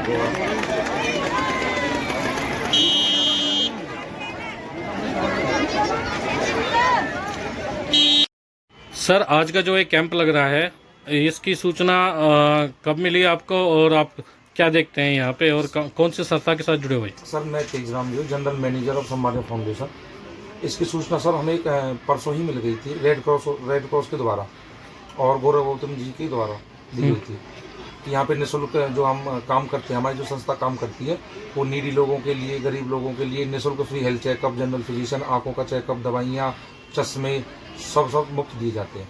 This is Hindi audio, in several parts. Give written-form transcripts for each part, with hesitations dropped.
सर, आज का जो एक कैंप लग रहा है, इसकी सूचना कब मिली आपको और आप क्या देखते हैं यहाँ पे और कौन सी संस्था के साथ जुड़े हुए? सर, मैं तेजराम जी, जनरल मैनेजर ऑफ संभावना फाउंडेशन। इसकी सूचना सर हमें परसों ही मिल गई थी रेड क्रॉस के द्वारा और गौरव गौतम जी के द्वारा दी गई थी कि यहाँ पे निःशुल्क जो हम काम करते हैं, हमारी जो संस्था काम करती है वो नीडी लोगों के लिए, गरीब लोगों के लिए निःशुल्क free health checkup, general physician, आंखों का चेकअप, दवाइयाँ, चश्मे सब मुफ्त दिए जाते हैं।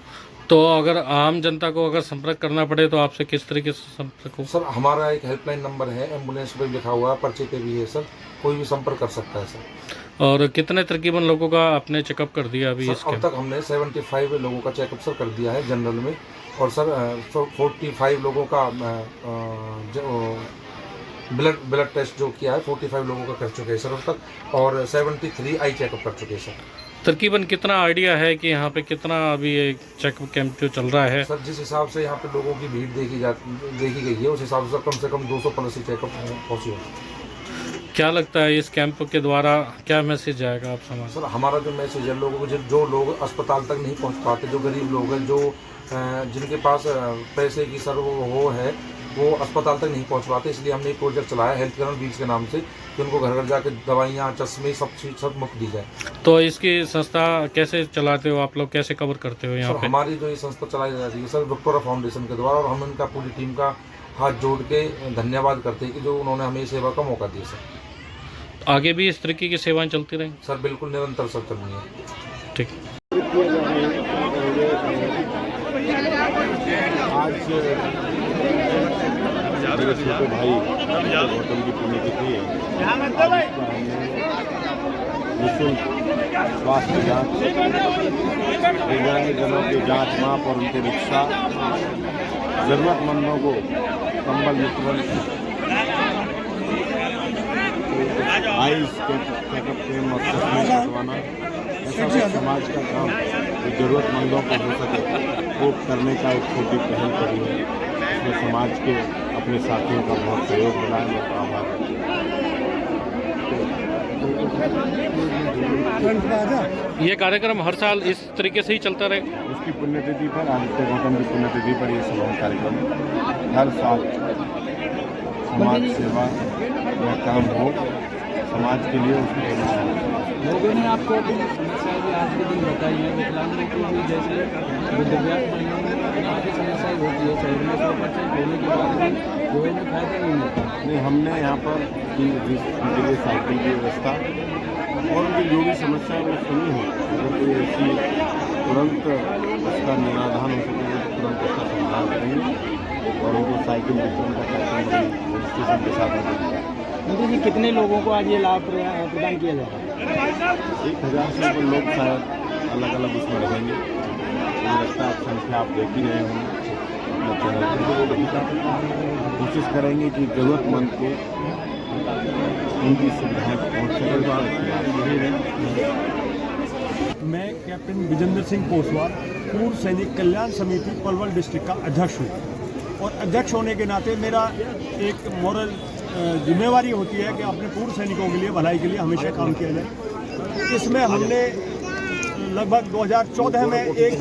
तो अगर आम जनता को अगर संपर्क करना पड़े तो आपसे किस तरीके से संपर्क हो? सर, हमारा एक हेल्पलाइन नंबर है, एम्बुलेंस पे लिखा हुआ है, पर्चे पे भी है सर, कोई भी संपर्क कर सकता है सर। और कितने तकरीबन लोगों का आपने चेकअप कर दिया अभी? अब तक हमने 75 लोगों का चेकअप सर कर दिया है जनरल में, और सर 45 लोगों का ब्लड टेस्ट जो किया है 45 लोगों का कर चुके हैं सर अब तक, और 73 आई चेकअप कर चुके हैं सर। तकरीबन कितना आइडिया है कि यहाँ पे कितना अभी एक चेकअप कैंप जो चल रहा है? सर, जिस हिसाब से यहाँ पे लोगों की भीड़ देखी गई है, उस हिसाब से कम 200 प्लस चेकअप पहुँचे। क्या लगता है इस कैंप के द्वारा क्या मैसेज जाएगा आप समाज? सर, हमारा जो मैसेज है लोगों को, जो लोग अस्पताल तक नहीं पहुँच पाते, जो गरीब लोग हैं, जो जिनके पास पैसे की सर वो है, वो अस्पताल तक नहीं पहुंच पाते, इसलिए हमने एक प्रोजेक्ट चलाया हेल्थ करण बीच के नाम से कि उनको घर घर जाके दवाइयाँ, चश्मे सब मुफ्त दी जाए। तो इसकी संस्था कैसे चलाते हो आप लोग, कैसे कवर करते हो यहाँ पे? हमारी जो ये संस्था चलाई जा रही है सर विक्टोरिया फाउंडेशन के द्वारा, और हम इनका पूरी टीम का हाथ जोड़ के धन्यवाद करते हैं कि जो उन्होंने हमें सेवा का मौका दिया सर। आगे भी इस तरीके की सेवाएं चलती रहेंगी? सर बिल्कुल, निरंतर सर चलनी है। ठीक। मेरे छोटे भाई गौतम की पुण्यतिथि है। निःशुल्क स्वास्थ्य जांच, दिव्यांगजनों की जांच माप और उनको रिक्शा, जरूरतमंदों को कंबल वितरण, आइस चेकअप कैंप और चश्मे कटवाना, ऐसा समाज का काम जो जरूरतमंदों को हो सके वो करने का एक छोटी पहल करी है। इसमें समाज के अपने साथियों का बहुत सहयोग मिला है। मैं आभार ये कार्यक्रम हर साल इस तरीके से ही चलता रहेगा? उसकी पुण्यतिथि पर, आदित्य गौतम की पुण्यतिथि पर ये सभा कार्यक्रम हर साल समाज सेवा या काम हो, समाज के लिए उसमें लोगों ने आपको भी समस्याएं भी आज के दिन बताई है। विकलांगों को भी, जैसे दिव्यांग महिलाओं में काफ़ी समस्याएं होती है, शहर में 100% होने के बाद भी जो है फायदा नहीं मिलता। नहीं, हमने यहाँ पर उनके लिए साइकिल की व्यवस्था और उनकी जो भी समस्या है वो सुनी है। अगर कोई ऐसी तुरंत उसका निराधान हो सके तो तुरंत उसका समाधान करेंगे और उनको साइकिल वितरण का कार्यक्रम रजिस्ट्रेशन के साथ में। मंत्री जी, कितने लोगों को आज ये लाभ प्रदान किया जा रहा है? 1000 से ऊपर लोग शायद अलग अलग उसमें रहेंगे। मुझे लगता है संख्या आप देख ही रहे होंगे। कोशिश करेंगे कि जरूरतमंद को उनकी सुविधाएं पहुँच सकें। मैं कैप्टन विजेंद्र सिंह पोसवार, पूर्व सैनिक कल्याण समिति पलवल डिस्ट्रिक्ट का अध्यक्ष हूँ, और अध्यक्ष होने के नाते मेरा एक मॉरल जिम्मेवारी होती है कि अपने पूर्व सैनिकों के लिए, भलाई के लिए हमेशा काम किया जाए। इसमें हमने लगभग 2014 में एक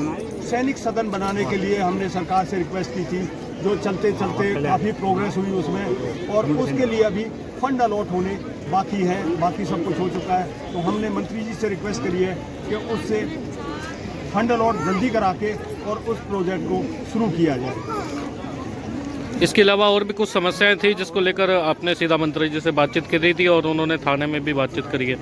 सैनिक सदन बनाने के लिए हमने सरकार से रिक्वेस्ट की थी, जो चलते चलते काफ़ी प्रोग्रेस हुई उसमें, और उसके लिए अभी फंड अलॉट होने बाकी है, बाकी सब कुछ हो चुका है। तो हमने मंत्री जी से रिक्वेस्ट करी है कि उससे फंड अलॉट जल्दी करा के और उस प्रोजेक्ट को शुरू किया जाए। इसके अलावा और भी कुछ समस्याएं थी जिसको लेकर आपने सीधा मंत्री जी से बातचीत करी थी और उन्होंने थाने में भी बातचीत करी है?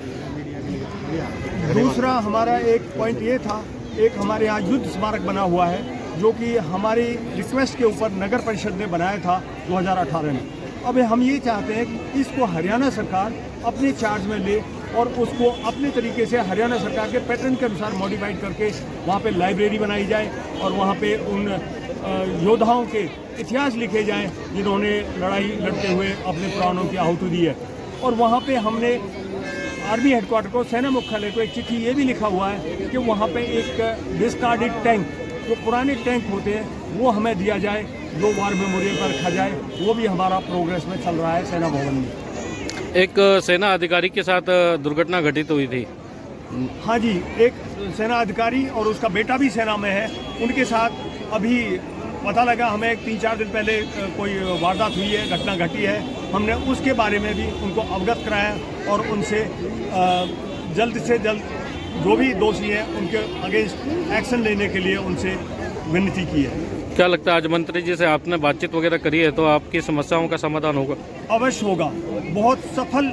दूसरा हमारा एक पॉइंट ये था, एक हमारे यहाँ युद्ध स्मारक बना हुआ है जो कि हमारी रिक्वेस्ट के ऊपर नगर परिषद ने बनाया था 2018 में। अब हम ये चाहते हैं कि इसको हरियाणा सरकार अपने चार्ज में ले और उसको अपने तरीके से हरियाणा सरकार के पैटर्न के अनुसार मॉडिफाइड करके वहाँ पे लाइब्रेरी बनाई जाए और वहाँ पे उन योद्धाओं के इतिहास लिखे जाएं जिन्होंने लड़ाई लड़ते हुए अपने प्राणों की आहुति दी है। और वहाँ पे हमने आर्मी हेडक्वार्टर को, सेना मुख्यालय को एक चिट्ठी ये भी लिखा हुआ है कि वहाँ पे एक डिस्कार्डेड टैंक, जो पुराने टैंक होते हैं, वो हमें दिया जाए जो वार मेमोरियल पर रखा जाए, वो भी हमारा प्रोग्रेस में चल रहा है सेना भवन में। एक सेना अधिकारी के साथ दुर्घटना घटित हुई थी। हाँ जी, एक सेना अधिकारी और उसका बेटा भी सेना में है, उनके साथ अभी पता लगा हमें 3-4 दिन पहले कोई वारदात हुई है, घटना घटी है। हमने उसके बारे में भी उनको अवगत कराया और उनसे जल्द से जल्द जो भी दोषी हैं उनके अगेंस्ट एक्शन लेने के लिए उनसे विनती की है। क्या लगता है आज मंत्री जी से आपने बातचीत वगैरह करी है तो आपकी समस्याओं का समाधान होगा? अवश्य होगा। बहुत सफल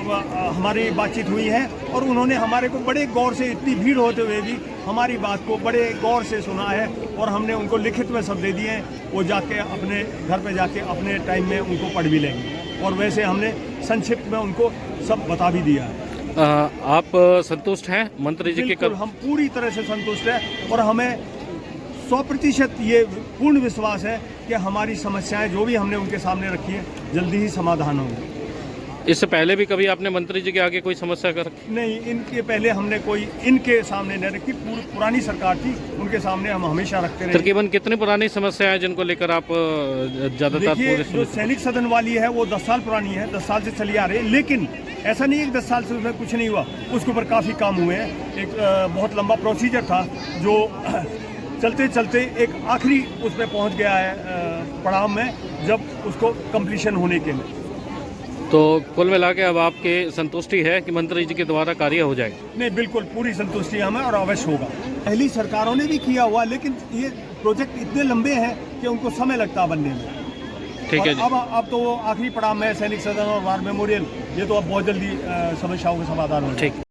हमारी बातचीत हुई है और उन्होंने हमारे को बड़े गौर से, इतनी भीड़ होते हुए भी हमारी बात को बड़े गौर से सुना है और हमने उनको लिखित में सब दे दिए हैं। वो जाके अपने घर पे जाके अपने टाइम में उनको पढ़ भी लेंगे और वैसे हमने संक्षिप्त में उनको सब बता भी दिया है। आप संतुष्ट हैं मंत्री जी के? बिल्कुल, हम पूरी तरह से संतुष्ट हैं और हमें 100% ये पूर्ण विश्वास है कि हमारी समस्याएं जो भी हमने उनके सामने रखी है जल्दी ही समाधान होंगे। इससे पहले भी कभी आपने मंत्री जी के आगे कोई समस्या कर रखी? नहीं, इनके पहले हमने कोई इनके सामने नहीं रखी। पुरानी सरकार थी, उनके सामने हम हमेशा रखते रहे। तकरीबन कितनी पुरानी समस्या है जिनको लेकर आप ज्यादातर? देखिए, जो सैनिक सदन वाली है वो 10 साल पुरानी है, 10 साल से चली आ रही है, लेकिन ऐसा नहीं है कि 10 साल से उसमें कुछ नहीं हुआ। उसके ऊपर काफ़ी काम हुए हैं। एक बहुत लंबा प्रोसीजर था जो चलते चलते एक आखिरी उस पर पहुँच गया है पड़ाव में, जब उसको कंप्लीशन होने के लिए। तो कुल मिला के अब आपके संतुष्टि है कि मंत्री जी के द्वारा कार्य हो जाए? नहीं, बिल्कुल पूरी संतुष्टि हमें और अवश्य होगा। पहली सरकारों ने भी किया हुआ, लेकिन ये प्रोजेक्ट इतने लंबे हैं कि उनको समय लगता है बनने में। ठीक है जी। अब तो वो आखिरी पड़ाव में सैनिक सदन और वार मेमोरियल, ये तो अब बहुत जल्दी समस्याओं का समाधान हो। ठीक।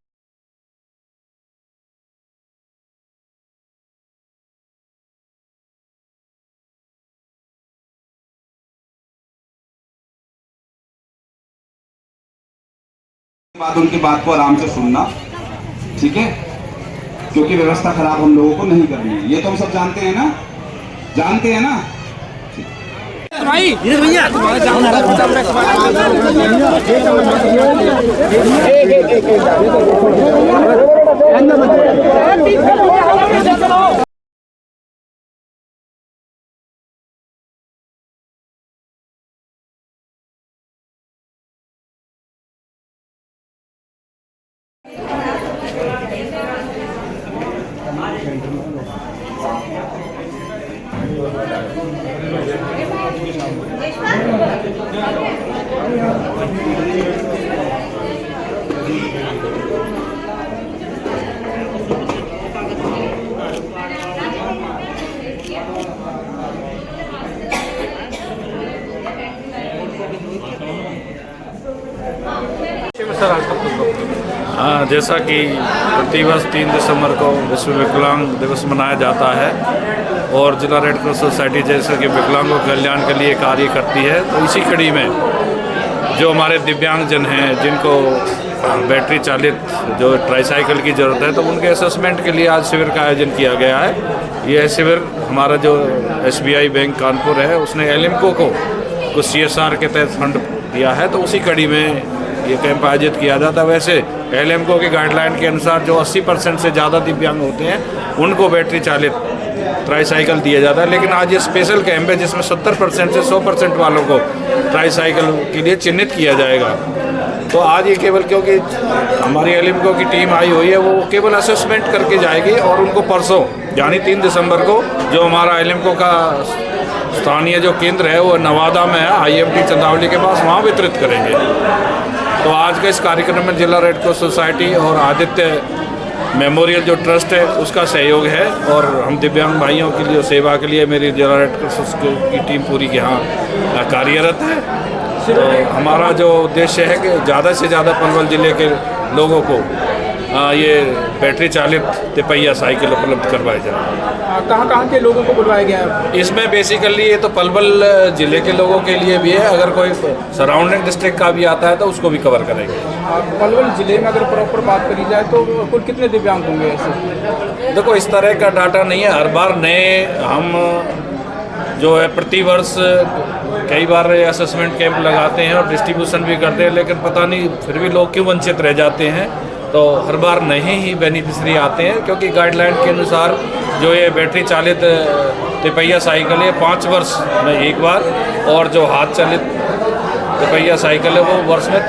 बाद उनकी बात को आराम से सुनना, ठीक है, क्योंकि व्यवस्था खराब हम लोगों को नहीं करनी है। ये तो हम सब जानते हैं ना, जानते हैं ना। जैसा कि प्रतिवर्ष 3 दिसंबर को विश्व विकलांग दिवस मनाया जाता है और जिला रेड क्रॉस सोसाइटी जैसे कि विकलांगों के कल्याण के लिए कार्य करती है, तो इसी कड़ी में जो हमारे दिव्यांगजन हैं जिनको बैटरी चालित जो ट्राईसाइकिल की ज़रूरत है, तो उनके असेसमेंट के लिए आज शिविर का आयोजन किया गया है। यह शिविर हमारा जो SBI बैंक कानपुर है उसने एलिम्को को कुछ CSR के तहत फंड दिया है, तो उसी कड़ी में ये कैंप आयोजित किया जाता है। वैसे एलिम्को की गाइडलाइन के अनुसार जो 80% से ज़्यादा दिव्यांग होते हैं उनको बैटरी चालित ट्राईसाइकिल दिया जाता है, लेकिन आज ये स्पेशल कैंप है जिसमें 70% से 100% वालों को ट्राईसाइकिल के लिए चिन्हित किया जाएगा। तो आज ये केवल क्योंकि हमारी एलिम्को की टीम आई हुई है, वो केवल असेसमेंट करके जाएगी और उनको परसों यानी 3 दिसंबर को जो हमारा एलिम्को का स्थानीय जो केंद्र है वो नवादा में है, IMT चंदावली के पास, वहाँ वितरित करेंगे। तो आज के इस कार्यक्रम में जिला रेड क्रॉस सोसाइटी और आदित्य मेमोरियल जो ट्रस्ट है उसका सहयोग है और हम दिव्यांग भाइयों के लिए सेवा के लिए मेरी जिला रेड क्रॉस की टीम पूरी यहाँ कार्यरत है। तो हमारा जो उद्देश्य है कि ज़्यादा से ज़्यादा पलवल ज़िले के लोगों को ये बैटरी चालित तिपहिया साइकिल उपलब्ध करवाए जाए। कहाँ के लोगों को बुलवाया गया है? इसमें बेसिकली ये तो पलवल ज़िले के लोगों के लिए भी है, अगर कोई सराउंडिंग डिस्ट्रिक्ट का भी आता है तो उसको भी कवर करेंगे। पलवल ज़िले में अगर प्रॉपर बात करी जाए तो कुल कितने दिव्यांग होंगे ऐसे? देखो, इस तरह का डाटा नहीं है। हर बार नए हम जो है प्रतिवर्ष कई बार असेसमेंट कैंप लगाते हैं और डिस्ट्रीब्यूशन भी करते हैं, लेकिन पता नहीं फिर भी लोग क्यों वंचित रह जाते हैं। तो तो हर बार नहीं ही बेनिफिशरी आते हैं, क्योंकि गाइडलाइन के अनुसार जो ये बैटरी चालित तिपहिया साइकिल है 5 वर्ष में एक बार, और जो हाथ चालित तिपहिया साइकिल है वो वर्ष में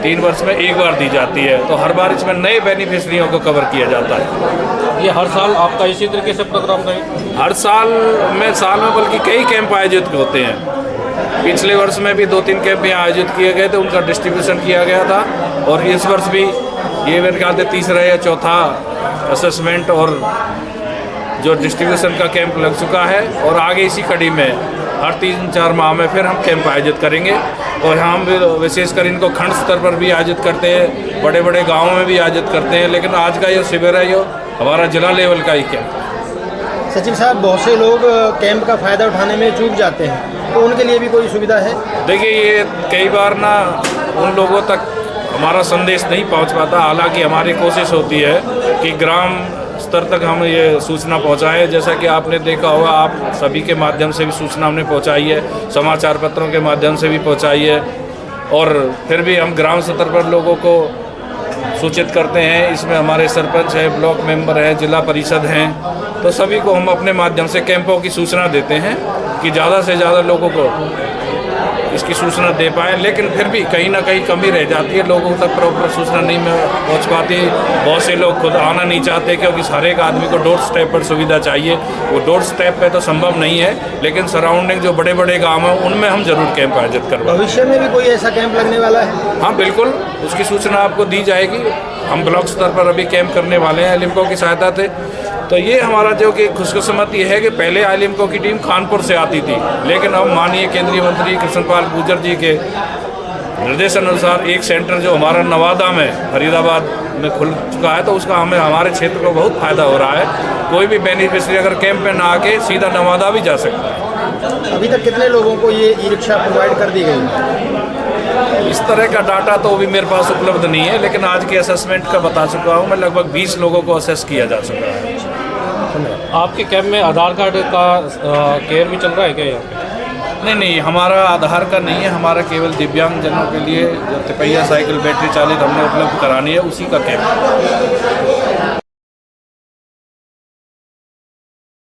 3 वर्ष में एक बार दी जाती है। तो हर बार इसमें नए बेनिफिशरियों को कवर किया जाता है। ये हर साल आपका इसी तरीके से प्रोग्राम रहेगा? हर साल में बल्कि कई कैंप आयोजित होते हैं। पिछले वर्ष में भी 2-3 कैंप यहाँ आयोजित किए गए थे, उनका डिस्ट्रीब्यूशन किया गया था। और इस वर्ष भी ये मेरे ख्याल से तीसरा या चौथा असेसमेंट और जो डिस्ट्रीब्यूशन का कैंप लग चुका है। और आगे इसी कड़ी में हर 3-4 माह में फिर हम कैंप आयोजित करेंगे। और हम विशेषकर इनको खंड स्तर पर भी आयोजित करते हैं, बड़े बड़े गाँवों में भी आयोजित करते हैं, लेकिन आज का ये शिविर है जो हमारा जिला लेवल का ही कैंप। सचिव साहब, बहुत से लोग कैंप का फ़ायदा उठाने में चूक जाते हैं, तो उनके लिए भी कोई सुविधा है? देखिए, ये कई बार ना उन लोगों तक हमारा संदेश नहीं पहुंच पाता। हालांकि हमारी कोशिश होती है कि ग्राम स्तर तक हम ये सूचना पहुंचाएं। जैसा कि आपने देखा होगा, आप सभी के माध्यम से भी सूचना हमने पहुंचाई है, समाचार पत्रों के माध्यम से भी पहुंचाई है, और फिर भी हम ग्राम स्तर पर लोगों को सूचित करते हैं। इसमें हमारे सरपंच है, ब्लॉक मेंबर है, जिला परिषद हैं, तो सभी को हम अपने माध्यम से कैंपों की सूचना देते हैं कि ज़्यादा से ज़्यादा लोगों को इसकी सूचना दे पाएँ। लेकिन फिर भी कहीं ना कहीं कमी रह जाती है, लोगों तक प्रॉपर सूचना नहीं पहुंच पाती। बहुत से लोग खुद आना नहीं चाहते, क्योंकि हर एक आदमी को डोर स्टेप पर सुविधा चाहिए। वो डोर स्टेप पे तो संभव नहीं है, लेकिन सराउंडिंग जो बड़े बड़े गाँव हैं उनमें हम जरूर कैंप आयोजित करवाएं। भविष्य में भी कोई ऐसा कैंप लगने वाला है? हाँ बिल्कुल, उसकी सूचना आपको दी जाएगी। हम ब्लॉक स्तर पर अभी कैंप करने वाले हैं आइलिमको की सहायता से। तो ये हमारा जो कि खुशकिस्मती है कि पहले आइलिमको की टीम कानपुर से आती थी, लेकिन अब माननीय केंद्रीय मंत्री कृष्णपाल गुर्जर जी के निर्देशन अनुसार एक सेंटर जो हमारा नवादा में, फरीदाबाद में खुल चुका है, तो उसका हमारे क्षेत्र को बहुत फ़ायदा हो रहा है। कोई भी बेनिफिशियरी अगर कैंप में ना आके सीधा नवादा भी जा सकता है। अभी तक कितने लोगों को ये ई रिक्शा प्रोवाइड कर दी गई? इस तरह का डाटा तो अभी मेरे पास उपलब्ध नहीं है, लेकिन आज के असेसमेंट का बता चुका हूँ मैं। लगभग 20 लोगों को असेस किया जा चुका है। आपके कैंप में आधार कार्ड का केयर भी चल रहा है क्या यहाँ पे? नहीं, हमारा आधार का नहीं है। हमारा केवल दिव्यांगजनों के लिए जो तिपहिया साइकिल बैटरी चालित हमने उपलब्ध करानी है, उसी का कैंप है।